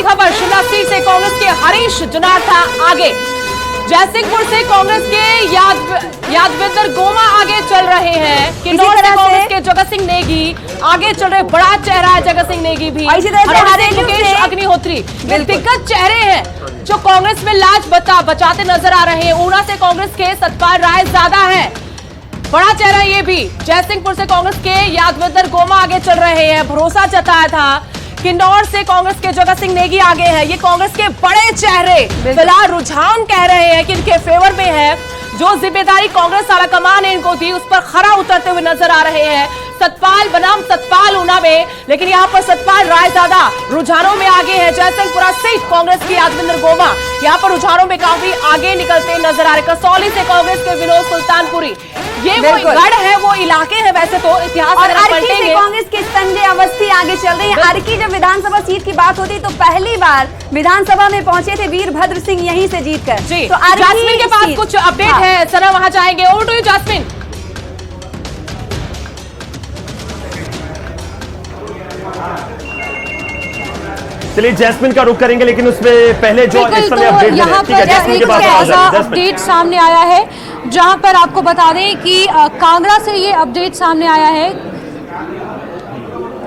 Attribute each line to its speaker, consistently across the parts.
Speaker 1: खबर, शिमला सीट से कांग्रेस के हरीश जनार्था आगे। जयसिंहपुर से कांग्रेस के यादवेंद्र गोमा आगे चल रहे हैं। किन्नौर से कांग्रेस के जगत सिंह नेगी आगे चल रहे, बड़ा चेहरा है जगत सिंह नेगी भी। मुकेश अग्निहोत्री दिग्गज चेहरे हैं जो कांग्रेस में लाज बचाते नजर आ रहे हैं। ऊना से कांग्रेस के सतपाल राय ज्यादा है, बड़ा चेहरा ये भी। जयसिंहपुर से कांग्रेस के यादवेंद्र गोमा आगे चल रहे हैं, भरोसा जताया था। किन्नौर से कांग्रेस के जगत सिंह नेगी आगे है। ये कांग्रेस के बड़े चेहरे, फिलहाल रुझान कह रहे हैं कि इनके फेवर में है। जो जिम्मेदारी कांग्रेस आला कमान ने इनको दी, उस पर खरा उतरते हुए नजर आ रहे हैं। सतपाल बनाम सतपाल ऊना में, लेकिन यहाँ पर सतपाल रायजादा रुझानों में आगे है। जयसिंहपुरा सहित कांग्रेस की यादवेंद्र गोमा यहाँ पर रुझानों में काफी आगे निकलते नजर आ रहे। कसौली से कांग्रेस के विनोद सुल्तानपुरी, ये वो गढ़ है, वो इलाके हैं वैसे तो इतिहास
Speaker 2: और अर्की से कांग्रेस के संजय अवस्थी आगे चल रहे हैं। अर्की जब विधानसभा सीट की बात होती तो पहली बार विधानसभा में पहुंचे थे वीरभद्र सिंह यहीं से जीतकर।
Speaker 1: जी,
Speaker 2: तो
Speaker 1: जास्मिन के पास कुछ अपडेट है, सना वहां जाएंगे। Over to you Jasmine.
Speaker 3: चलिए जैस्मिन का रुख करेंगे, लेकिन उसमें पहले जो इस समय अपडेट
Speaker 4: यहाँ पर अपडेट सामने आया है, जहां पर आपको बता दें कि कांगड़ा से ये अपडेट सामने आया है।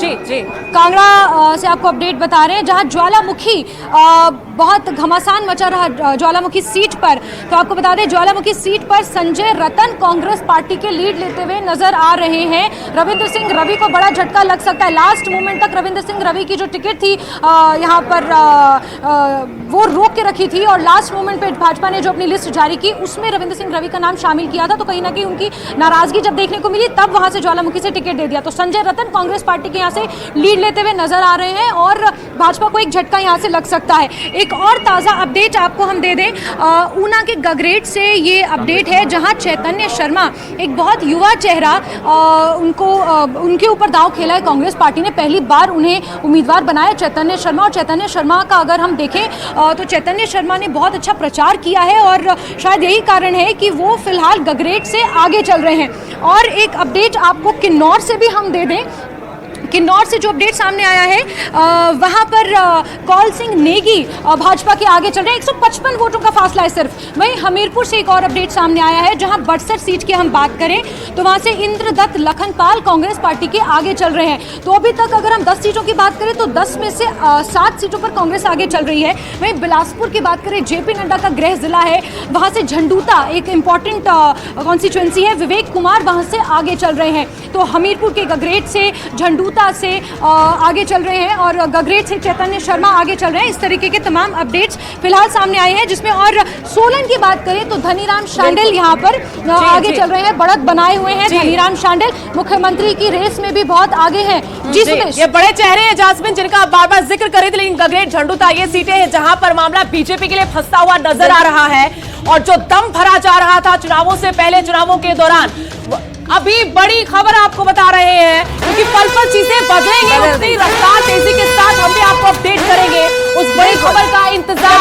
Speaker 1: जी
Speaker 4: कांगड़ा से आपको अपडेट बता रहे हैं, जहां ज्वालामुखी बहुत घमासान मचा रहा ज्वालामुखी सीट पर। तो आपको बता दें ज्वालामुखी सीट पर संजय रतन कांग्रेस पार्टी के लीड लेते हुए नजर आ रहे हैं। रविंद्र सिंह रवि को बड़ा झटका लग सकता है। लास्ट मोमेंट तक रविंद्र सिंह रवि की जो टिकट थी यहाँ पर वो रोक के रखी थी, और लास्ट मोमेंट पे भाजपा ने जो अपनी लिस्ट जारी की उसमें रविंद्र सिंह रवि का नाम शामिल किया था। तो कहीं ना कहीं उनकी नाराजगी जब देखने को मिली, तब वहां से ज्वालामुखी से टिकट दे दिया। तो संजय रतन कांग्रेस पार्टी के यहाँ से लीड लेते हुए नजर आ रहे हैं और भाजपा को एक झटका यहाँ से लग सकता है। एक और ताजा अपडेट आपको हम दे दें, ऊना के गगरेट से ये अपडेट है, जहां चैतन्य शर्मा, एक बहुत युवा चेहरा, उनके ऊपर दांव खेला है कांग्रेस पार्टी ने। पहली बार उन्हें उम्मीदवार बनाया चैतन्य शर्मा। और चैतन्य शर्मा का अगर हम देखें तो चैतन्य शर्मा ने बहुत अच्छा प्रचार किया है, और शायद यही कारण है कि वो फिलहाल गगरेट से आगे चल रहे हैं। और एक अपडेट आपको किन्नौर से भी हम दे दें। किन्नौर से जो अपडेट सामने आया है, वहां पर कौल सिंह नेगी भाजपा के आगे चल रहे हैं, 155 वोटों का फासला है सिर्फ। वहीं हमीरपुर से एक और अपडेट सामने आया है, जहां 62 सीट की हम बात करें तो वहां से इंद्रदत्त लखनपाल कांग्रेस पार्टी के आगे चल रहे हैं। तो अभी तक अगर हम 10 सीटों की बात करें तो 10 में से 7 सीटों पर कांग्रेस आगे चल रही है। वहीं बिलासपुर की बात करें, जेपी नड्डा का गृह जिला है, वहां से झंडूता एक इंपॉर्टेंट कॉन्स्टिट्यूएंसी है, विवेक कुमार वहां से आगे चल रहे हैं। तो हमीरपुर के गगरेट से, झंडूता से आगे चल रहे हैं, और गगरेट से चैतन्य शर्मा आगे चल रहे हैं। इस तरीके के तमाम अपडेट्स फिलहाल सामने आए हैं, जिसमें और सोलन की बात करें तो धनीराम शांडिल यहाँ पर आगे चल रहे हैं, बढ़त बनाए हुए हैं। धनीराम शांडिल मुख्यमंत्री की रेस में भी बहुत आगे हैं। जी सुदेश,
Speaker 1: ये बड़े चेहरे हैं जास्मिन, जिनका बार बार जिक्र करे थे, लेकिन गगरेट झंडूता ये सीटें हैं जहां पर मामला बीजेपी के लिए फंसता हुआ नजर आ रहा है। और जो दम भरा जा रहा था चुनावों से पहले, चुनावों के दौरान, अभी बड़ी खबर आपको बता रहे हैं, क्योंकि पल पल चीजें बदलेंगे, उतनी रफ्तार तेजी के साथ हम भी आपको अपडेट करेंगे। उस बड़ी खबर का इंतजार।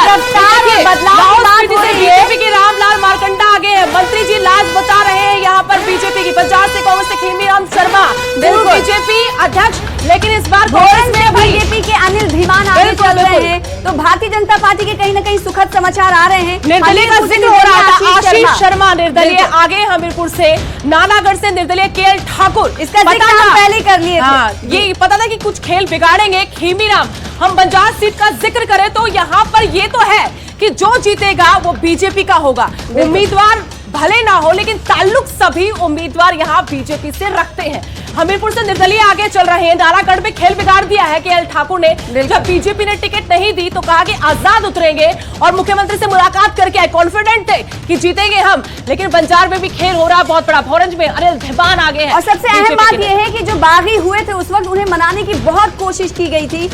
Speaker 1: बीजेपी के रामलाल मारकंडा आगे है, मंत्री जी लाज बता रहे हैं यहाँ पर बीजेपी की। पंजाब से कांग्रेस से खीमीराम शर्मा बीजेपी अध्यक्ष, लेकिन इस बार
Speaker 2: बीजेपी के अनिल धीमान आगे चल रहे हैं। तो भारतीय जनता पार्टी के कहीं ना कहीं सुखद समाचार आ रहे हैं।
Speaker 1: निर्दलीय का जिक्र हो रहा था, आशीष शर्मा निर्दलीय आगे हमीरपुर से, नानागढ़ से निर्दलीय केएल ठाकुर,
Speaker 2: इसका जिक्र हम पहले कर लिए थे।
Speaker 1: ये पता था कि कुछ खेल बिगाड़ेंगे खीमीराम। हम बंजार सीट का जिक्र करें तो यहाँ पर ये तो है कि जो जीतेगा वो बीजेपी का होगा। उम्मीदवार भले ना हो, लेकिन ताल्लुक सभी उम्मीदवार यहाँ बीजेपी से रखते हैं। हमीरपुर से निर्दलीय आगे चल रहे हैं। नालागढ़ में खेल बिगाड़ दिया है केएल ठाकुर ने। जब बीजेपी ने टिकट नहीं दी तो कहा कि आजाद उतरेंगे, और मुख्यमंत्री से मुलाकात करके आए, कॉन्फिडेंट थे कि जीतेंगे हम। लेकिन बंजार में भी खेल हो रहा बहुत बड़ा। भोरंज में अनिल धीमान आगे है।
Speaker 2: और सबसे अहम बात यह है कि जो बागी हुए थे उस वक्त उन्हें मनाने की बहुत कोशिश की गई थी।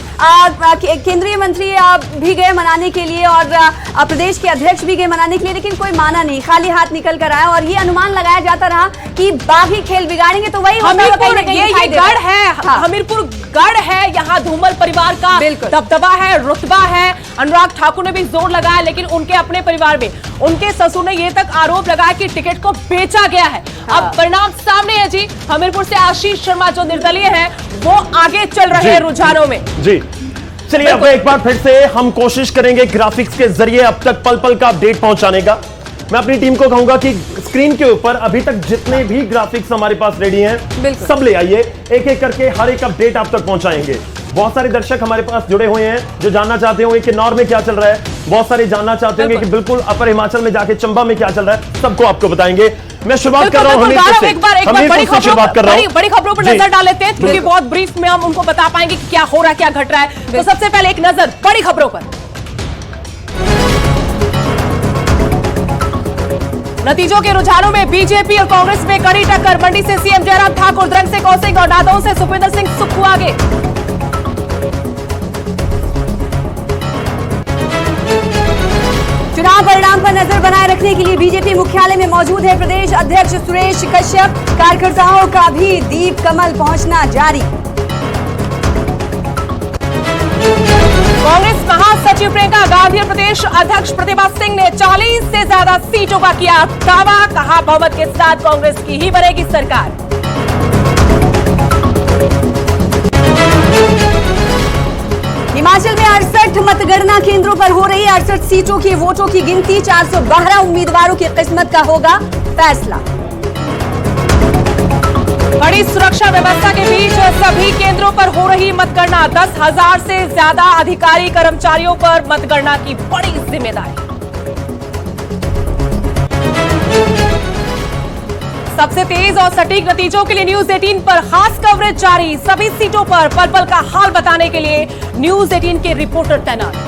Speaker 2: केंद्रीय मंत्री भी गए मनाने के लिए, और प्रदेश के अध्यक्ष भी गए मनाने के लिए, लेकिन कोई माना नहीं, खाली हाथ निकल कर आया। और ये अनुमान लगाया जाता रहा कि बागी खेल बिगाड़ेंगे तो वही
Speaker 1: ये गढ़ है। हाँ। हमीरपुर गढ़ है, यहाँ धूमल परिवार का दबदबा है, रुतबा है। अनुराग ठाकुर ने भी जोर लगाया, लेकिन उनके अपने परिवार में उनके ससुर ने ये तक आरोप लगाया कि टिकट को बेचा गया है। हाँ। अब परिणाम सामने है जी। हमीरपुर से आशीष शर्मा जो निर्दलीय है वो आगे चल रहे हैं रुझानों में।
Speaker 3: जी चलिए अब एक बार फिर से हम कोशिश करेंगे ग्राफिक्स के जरिए अब तक पल पल का अपडेट पहुंचाने का। मैं अपनी टीम को कहूंगा कि स्क्रीन के ऊपर अभी तक जितने भी ग्राफिक्स हमारे पास रेडी हैं सब ले आइए, एक एक करके हर एक अपडेट आप तक पहुंचाएंगे। बहुत सारे दर्शक हमारे पास जुड़े हुए हैं जो जानना चाहते होंगे कि किन्नौर में क्या चल रहा है, बहुत सारे जानना चाहते होंगे कि बिल्कुल अपर हिमाचल में जाके चंबा में क्या चल रहा है, सबको आपको बताएंगे। मैं शुरुआत कर रहा हूं हमीरपुर से शुरुआत कर रहा हूं।
Speaker 1: बड़ी खबरों पर नजर डाल लेते हैं क्योंकि बहुत ब्रीफ में हम उनको बता पाएंगे कि क्या हो रहा है, क्या घट रहा है। तो सबसे पहले एक नजर बड़ी खबरों पर। नतीजों के रुझानों में बीजेपी और कांग्रेस में कड़ी टक्कर। मंडी से सीएम जयराम ठाकुर, द्रंग से कौशिक और नादौन से सुखविंदर सिंह सुक्खू आगे।
Speaker 2: चुनाव परिणाम पर नजर बनाए रखने के लिए बीजेपी मुख्यालय में मौजूद है प्रदेश अध्यक्ष सुरेश कश्यप। कार्यकर्ताओं का भी दीप कमल पहुंचना जारी।
Speaker 1: कांग्रेस महासचिव प्रियंका गांधी और प्रदेश अध्यक्ष प्रतिभा सिंह ने 40 से ज्यादा सीटों का किया दावा। कहा बहुमत के साथ कांग्रेस की ही बनेगी सरकार।
Speaker 2: हिमाचल में 68 मतगणना केंद्रों पर हो रही है 68 सीटों की वोटों की गिनती। 412 उम्मीदवारों की किस्मत का होगा फैसला।
Speaker 1: बड़ी सुरक्षा व्यवस्था के बीच सभी केंद्रों पर हो रही मतगणना। 10,000 से ज्यादा अधिकारी कर्मचारियों पर मतगणना की बड़ी जिम्मेदारी। सबसे तेज और सटीक नतीजों के लिए न्यूज 18 पर खास कवरेज जारी। सभी सीटों पर पल पल का हाल बताने के लिए न्यूज 18 के रिपोर्टर तैनात।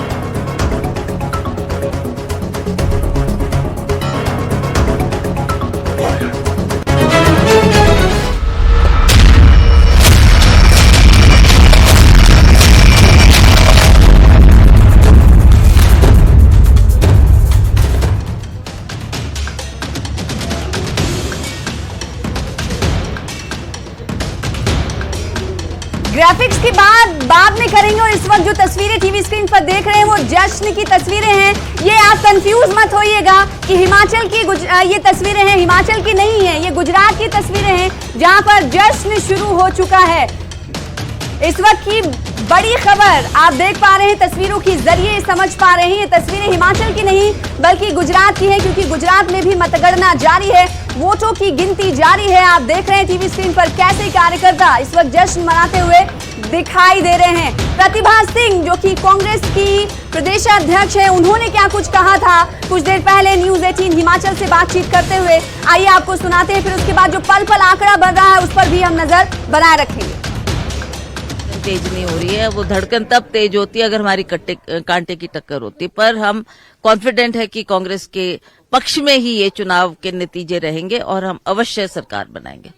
Speaker 2: ग्राफिक्स की बात बाद में करेंगे और इस वक्त जो तस्वीरें टीवी स्क्रीन पर देख रहे हैं वो जश्न की तस्वीरें हैं। ये आप कंफ्यूज मत होइएगा कि हिमाचल की ये तस्वीरें हैं, हिमाचल की नहीं है, ये गुजरात की तस्वीरें हैं जहां पर जश्न शुरू हो चुका है। इस वक्त की बड़ी खबर आप देख पा रहे हैं, तस्वीरों के जरिए समझ पा रहे हैं। ये तस्वीरें हिमाचल की नहीं बल्कि गुजरात की है क्योंकि गुजरात में भी मतगणना जारी है, वोटों की गिनती जारी है। आप देख रहे हैं टीवी स्क्रीन पर कैसे कार्यकर्ता इस वक्त जश्न मनाते हुए दिखाई दे रहे हैं। प्रतिभा सिंह जो कि कांग्रेस की प्रदेशाध्यक्ष है, उन्होंने क्या कुछ कहा था कुछ देर पहले न्यूज 18 हिमाचल से बातचीत करते हुए, आइए आपको सुनाते हैं। फिर उसके बाद जो पल पल आंकड़ा बढ़ रहा है उस पर भी हम नजर बनाए रखेंगे।
Speaker 5: तेज नहीं हो रही है, वो धड़कन तब तेज होती है अगर हमारी कांटे की टक्कर होती। पर हम कॉन्फिडेंट है कि कांग्रेस के पक्ष में ही ये चुनाव के नतीजे रहेंगे और हम अवश्य सरकार बनाएंगे।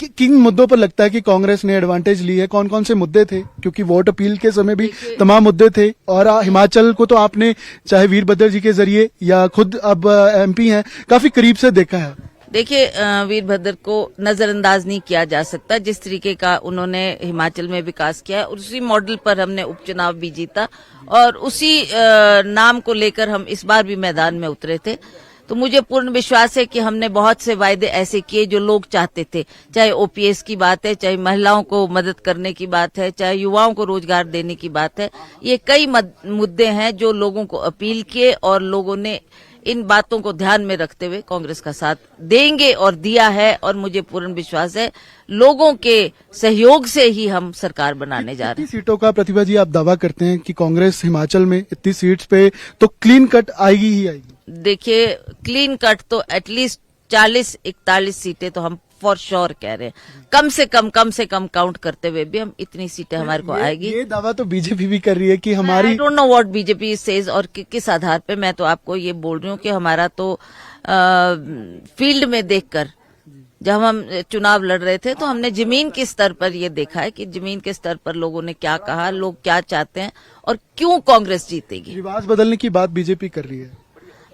Speaker 6: किन मुद्दों पर लगता है कि कांग्रेस ने एडवांटेज ली है? कौन कौन से मुद्दे थे? क्योंकि वोट अपील के समय भी तमाम मुद्दे थे और हिमाचल को तो आपने चाहे वीरभद्र जी के जरिए या खुद अब एमपी हैं काफी करीब से देखा है।
Speaker 5: देखिए, वीरभद्र को नजरअंदाज नहीं किया जा सकता। जिस तरीके का उन्होंने हिमाचल में विकास किया है उसी मॉडल पर हमने उपचुनाव भी जीता और उसी नाम को लेकर हम इस बार भी मैदान में उतरे थे। तो मुझे पूर्ण विश्वास है कि हमने बहुत से वायदे ऐसे किए जो लोग चाहते थे, चाहे ओपीएस की बात है, चाहे महिलाओं को मदद करने की बात है, चाहे युवाओं को रोजगार देने की बात है। ये कई मुद्दे हैं जो लोगों को अपील किए और लोगों ने इन बातों को ध्यान में रखते हुए कांग्रेस का साथ देंगे और दिया है। और मुझे पूर्ण विश्वास है लोगों के सहयोग से ही हम सरकार बनाने जा रहे हैं।
Speaker 6: सीटों का प्रतिभा जी आप दावा करते हैं कि कांग्रेस हिमाचल में इतनी सीट्स पे तो क्लीन कट आएगी ही आएगी।
Speaker 5: देखिए, क्लीन कट तो एटलीस्ट 40-41 सीटें तो हम फॉर श्योर कह रहे हैं। कम से कम काउंट करते हुए भी हम इतनी सीटें हमारे को आएगी।
Speaker 6: ये दावा तो बीजेपी भी कर रही है कि हमारी
Speaker 5: I don't know what BJP says और किस आधार पे। मैं तो आपको ये बोल रही हूँ कि हमारा तो फील्ड में देखकर जब हम चुनाव लड़ रहे थे तो हमने जमीन के स्तर पर ये देखा है कि जमीन के स्तर पर लोगों ने क्या कहा, लोग क्या चाहते हैं और क्यों कांग्रेस जीतेगी।
Speaker 6: रिवाज बदलने की बात बीजेपी कर रही है।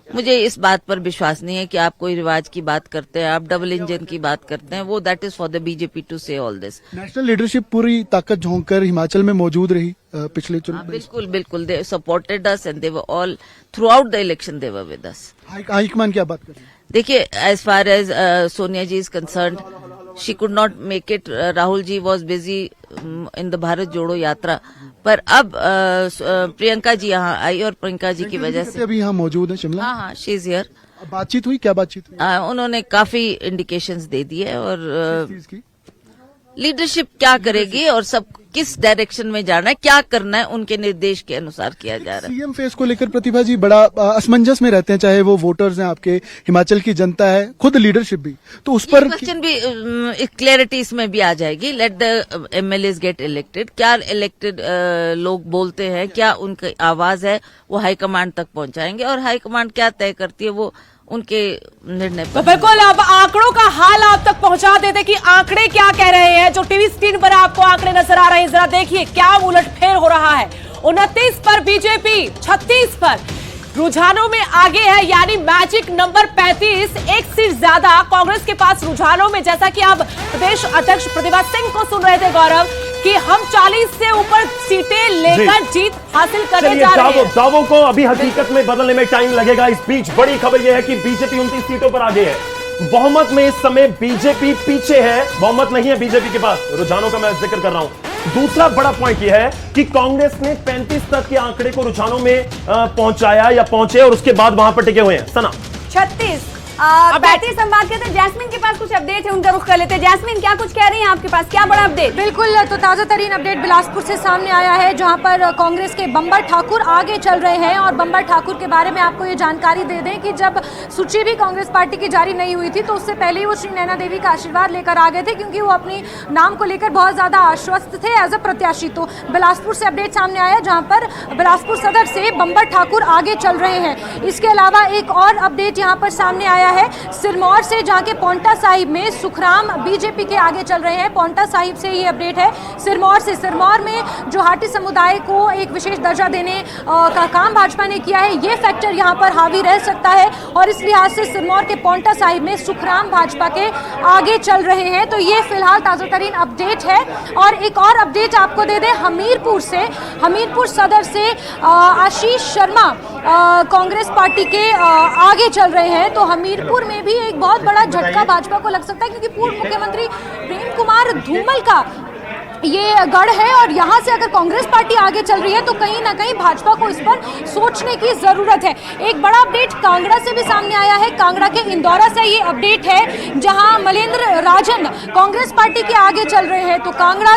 Speaker 5: मुझे इस बात पर विश्वास नहीं है कि आप कोई रिवाज की बात करते हैं, आप डबल इंजन की बात करते हैं। वो that is for the BJP to say all this.
Speaker 6: National leadership पूरी ताकत झोंक कर हिमाचल में मौजूद रही पिछले चुनाव।
Speaker 5: बिल्कुल they supported us and they were all throughout the election they were with us.
Speaker 6: High command क्या बात कर रही है?
Speaker 5: देखिए, as far as Sonia ji is concerned, she could not make it. Rahul ji was busy in the Bharat Jodo Yatra पर अब प्रियंका जी यहाँ आई और प्रियंका जी की वजह से
Speaker 6: अभी यहाँ मौजूद है शिमला।
Speaker 5: हाँ शी इज हियर।
Speaker 6: बातचीत हुई, क्या बातचीत हुई?
Speaker 5: उन्होंने काफी इंडिकेशंस दे दिए और
Speaker 6: किस चीज की?
Speaker 5: लीडरशिप क्या करेगी और सब किस डायरेक्शन में जाना है, क्या करना है, उनके निर्देश के अनुसार किया जा रहा है।
Speaker 6: सीएम फेस को लेकर प्रतिभा जी बड़ा असमंजस में रहते हैं, चाहे वो वोटर्स हैं, आपके हिमाचल की जनता है, खुद लीडरशिप भी, तो उस पर
Speaker 5: क्वेश्चन भी क्लैरिटी इसमें भी आ जाएगी। Let the MLAs get elected. क्या इलेक्टेड लोग बोलते हैं, क्या उनकी आवाज है, वो हाईकमांड तक पहुंचाएंगे और हाईकमांड क्या तय करती है वो उनके निर्णय पर।
Speaker 1: तो बिल्कुल अब आंकड़ों का हाल आप तक पहुंचा देते कि आंकड़े क्या कह रहे हैं। जो टीवी स्क्रीन पर आपको आंकड़े नजर आ रहे हैं, जरा देखिए क्या उलटफेर हो रहा है। 29 पर बीजेपी, 36 पर रुझानों में आगे है, यानी मैजिक नंबर 35, एक सीट ज्यादा कांग्रेस के पास रुझानों में। जैसा कि आप प्रदेश अध्यक्ष प्रतिभा सिंह को सुन रहे थे गौरव, कि हम 40 से ऊपर सीटें लेकर जीत हासिल करने जा रहे हैं।
Speaker 3: दावों को अभी हकीकत में बदलने में टाइम लगेगा। इस बीच बड़ी खबर यह है कि बीजेपी 29 सीटों पर आगे है। बहुमत में इस समय बीजेपी पीछे है, बहुमत नहीं है बीजेपी के पास। रुझानों का मैं जिक्र कर रहा हूं। दूसरा बड़ा पॉइंट यह है कि कांग्रेस ने 35 तक के आंकड़े को रुझानों में पहुंचाया या पहुंचे और उसके बाद वहां पर टिके हुए हैं। सना
Speaker 2: 36 35 हम बात करते हैं। जैस्मिन के पास कुछ अपडेट है, उनका रुख कर लेते हैं। जैस्मिन, क्या कुछ कह रही हैं आपके पास, क्या बड़ा अपडेट?
Speaker 4: बिल्कुल, तो ताजा तरीन अपडेट बिलासपुर से सामने आया है, जहां पर कांग्रेस के बंबर ठाकुर आगे चल रहे हैं। और बंबर ठाकुर के बारे में आपको ये जानकारी दे दें कि जब सूची भी कांग्रेस पार्टी की जारी नहीं हुई थी, तो उससे पहले ही वो श्री नैना देवी का आशीर्वाद लेकर आ गए थे, क्योंकि वो अपनी नाम को लेकर बहुत ज्यादा आश्वस्त थे एज अ प्रत्याशी। तो बिलासपुर से अपडेट सामने आया, जहां पर बिलासपुर सदर से बंबर ठाकुर आगे चल रहे हैं। इसके अलावा एक और अपडेट यहाँ पर सामने आया है सिरमौर से, जहां के पौंटा साहिब में सुखराम बीजेपी के आगे चल रहे हैं। पौंटा साहिब से ये अपडेट है। सिरमौर से, सिरमौर में जो हाटी समुदाय को एक विशेष दर्जा देने का काम भाजपा ने किया है, ये फैक्टर यहाँ पर हावी रह सकता है और इस लिहाज से सिरमौर के पौंटा साहिब में सुखराम भाजपा के आगे चल रहे हैं। तो ये फिलहाल ताजा तरीन अपडेट है। और एक और अपडेट आपको दे दें हमीरपुर से, हमीरपुर सदर से आशीष शर्मा कांग्रेस पार्टी के आगे चल रहे हैं। तो हमीरपुर में भी एक बहुत बड़ा झटका भाजपा को लग सकता है, क्योंकि पूर्व मुख्यमंत्री प्रेम कुमार धूमल का ये गढ़ है और यहाँ से अगर कांग्रेस पार्टी आगे चल रही है तो कहीं ना कहीं भाजपा को इस पर सोचने की जरूरत है। एक बड़ा अपडेट कांगड़ा से भी सामने आया है। कांगड़ा के इंदौरा से ये अपडेट है, जहां मलेंद्र राजन कांग्रेस पार्टी के आगे चल रहे हैं। तो कांगड़ा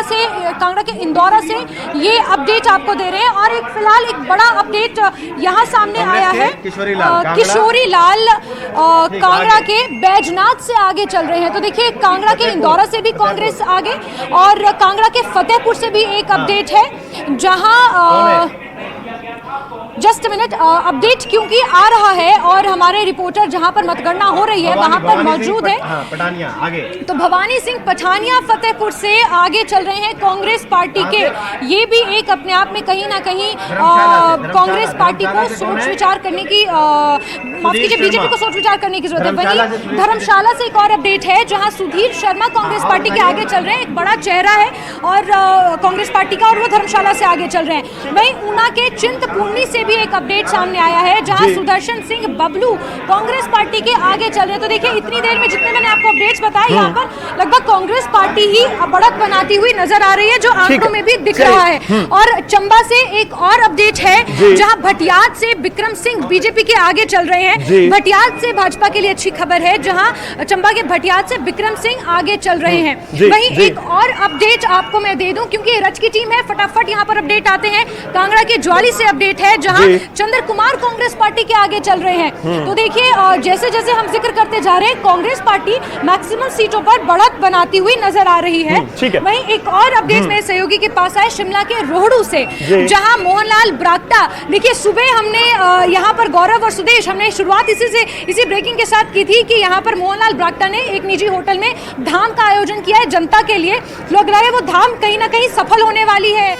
Speaker 4: के इंदौरा से ये अपडेट आपको दे रहे हैं। और एक फिलहाल एक बड़ा अपडेट यहाँ सामने आया है, किशोरी लाल कांगड़ा के बैजनाथ से आगे चल रहे हैं। तो देखिए, कांगड़ा के इंदौरा से भी कांग्रेस आगे और कांगड़ा के फतेहपुर से भी एक अपडेट है, जहां जस्ट मिनट अपडेट क्योंकि आ रहा है और हमारे रिपोर्टर जहां पर मतगणना हो रही है वहां पर मौजूद है।
Speaker 3: पठानिया आगे,
Speaker 4: तो भवानी सिंह पठानिया फतेहपुर से आगे चल रहे हैं कांग्रेस पार्टी के। ये भी एक अपने आप में कहीं ना कहीं कांग्रेस पार्टी को सोच विचार करने की, माफ कीजिए, बीजेपी को सोच विचार करने की जरूरत है। वहीं धर्मशाला से एक और अपडेट है, जहां सुधीर शर्मा कांग्रेस पार्टी के आगे चल रहे हैं। एक बड़ा चेहरा है और कांग्रेस पार्टी का, और वो धर्मशाला से आगे चल रहे हैं। वहीं ऊना के चिंतपूर्णी से भी एक अपडेट सामने आया है, जहां सुदर्शन सिंह बबलू कांग्रेस पार्टी के आगे चल रहे हैं। तो देखिए, इतनी देर में जितने मैंने आपको अपडेट्स बताए, यहाँ पर लगभग कांग्रेस पार्टी ही बढ़त बनाती हुई नजर आ रही है, जो आंकड़ों में भी दिख रहा है। और चंबा से एक और अपडेट है, जहां भटियात से विक्रम सिंह बीजेपी के आगे चल रहे हैं। भटियात से भाजपा के लिए अच्छी खबर है, जहां चंबा के भटियात से विक्रम सिंह आगे चल रहे हैं। वहीं एक और अपडेट आपको मैं दे दूं, क्योंकि रच की टीम है, फटाफट यहाँ पर अपडेट आते हैं। कांगड़ा के ज्वाली से अपडेट है, जहां चंद्र कुमार कांग्रेस पार्टी के आगे चल रहे हैं। तो देखिए, जैसे जैसे हम जिक्र करते जा रहे हैं, कांग्रेस पार्टी मैक्सिमम सीटों पर बढ़त बनाती हुई नजर आ रही है। वहीं एक और अपडेट मेरे सहयोगी के पास है, शिमला के रोहड़ू से, जहां मोहनलाल ब्राक्टा, देखिए सुबह हमने यहाँ पर गौरव और सुदेश, हमने शुरुआत इसी ब्रेकिंग के साथ की थी कि यहाँ पर मोहनलाल ब्राक्टा ने एक निजी होटल में धाम का आयोजन किया है जनता के लिए। लग रहा है वो धाम कहीं ना कहीं सफल होने वाली है।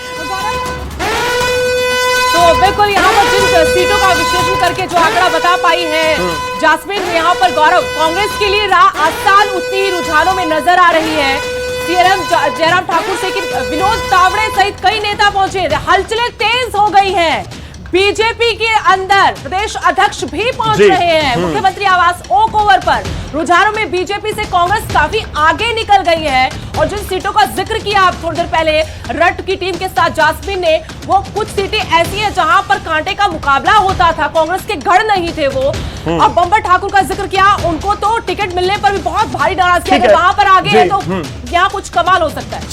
Speaker 1: तो बिल्कुल यहाँ पर जिन सीटों का विश्लेषण करके जो आंकड़ा बता पाई है जास्मिन, यहाँ पर गौरव, कांग्रेस के लिए राह आसान उतनी ही रुझानों में नजर आ रही है। सीएम जयराम ठाकुर से कि विनोद तावड़े सहित कई नेता पहुंचे, हलचलें तेज हो गई हैं। बीजेपी के अंदर प्रदेश अध्यक्ष भी पहुंच
Speaker 3: जी।
Speaker 1: रहे हैं। मुख्यमंत्री आवास ओक ओवर पर रुझानों में बीजेपी से कांग्रेस काफी आगे निकल गई है और जिन सीटों का जिक्र किया आप थोड़ी देर पहले रट की टीम के साथ जासमीन ने, वो कुछ सीटें ऐसी हैं जहां पर कांटे का मुकाबला होता था, कांग्रेस के गढ़ नहीं थे वो। अब बंबर ठाकुर का जिक्र किया, उनको तो टिकट मिलने पर भी बहुत भारी नाराज किया,
Speaker 3: ठीक है।
Speaker 1: वहां पर आगे है
Speaker 3: जी,
Speaker 1: तो यहाँ कुछ कमाल हो सकता है।